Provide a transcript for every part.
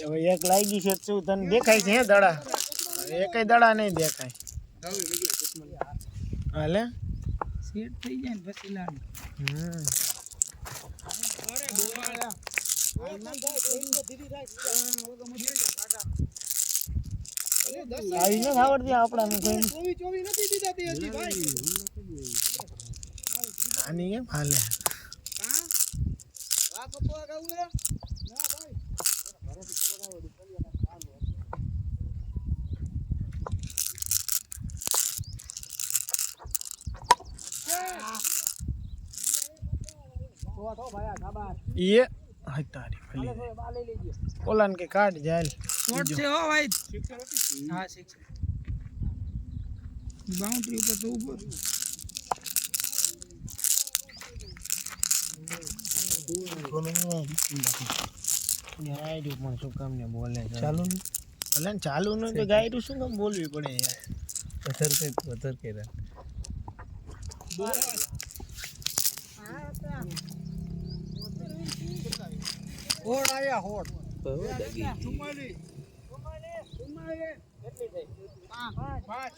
હવે એક લાગી છે શું તને દેખાય છે હે દડા એકેય દડા નહીં દેખાય હાલે સેટ થઈ જાય ને પછી લાડ આવી ન આવડતી આપણાને કોઈ આની કેમ હાલે ये हतारी फली ओलान के काट जाल शॉट से हो भाई हां 6 बाउंड्री ऊपर तो ऊपर गायरू શું કામ ને બોલે ચાલુ ભલે ચાલુ ન તો ગાયરું શું કામ બોલવી પડે યાર પથર કે હોડ આયા હોડ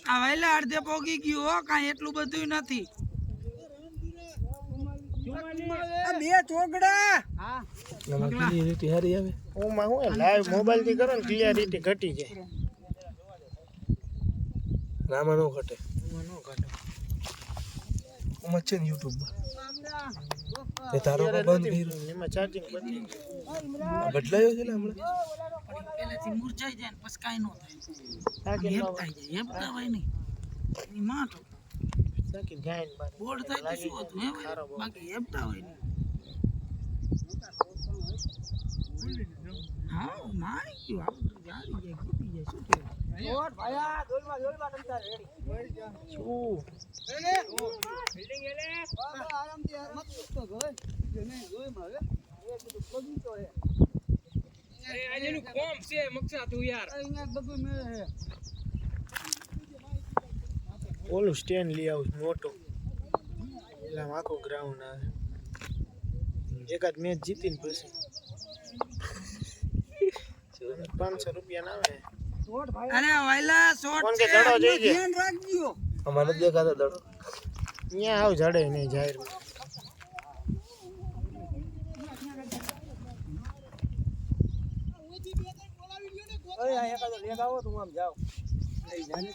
આ વેલા અડધે પોગી ગયું હો કાઈ એટલું બધું નથી આ બે ચોગડા હા ક્લિયરિટી હારી આવે ઓમાં હું લાઈવ મોબાઈલ થી કરો ને ક્લિયરિટી ઘટી જાય રામા નો ઘટે ઓમાં છે ને YouTube માં એ તારો બંધ કર્યો એમાં ચાર્જિંગ બદલી બદલાયો છે ને હમણાં પહેલેથી મુરઝાઈ જાય ને પછી કાઈ નો થાય હેપતાઈ જાય હેપતાવાય નહીં ની માટો સાકી ગાયન બાર બોર્ડ થાય તો શું હતું હે બાકી હેપતાવાય નહીં હા મારી ગયો આ જારી જાય કૂટી જાય શું કે ઓટ ભાયા જોલમાં તમતા રેડી શું બિલ્ડિંગ એલે આરામથી મત તો ગોય ને ગોય મારે એ કીધું પગી તો હે અરે આજનું કોમ છે મકસા તું યાર અહીંયા બધું મે હે ઓલું સ્ટેન્ડ લઈ આવું મોટો એટલે આખો ગ્રાઉન્ડ આવે એકાદ મેચ જીતીને પછી 500 રૂપિયા ના આવે અરે વાયલા શોટ કોણ કે દડો જોઈ છે ધ્યાન રાખજો અમારે દેખાતો દડો અહીંયા આવ જડે નહીં જાહેર ઓય આ એકાદો લેગ આવો તું આમ જાવ લઈ જાને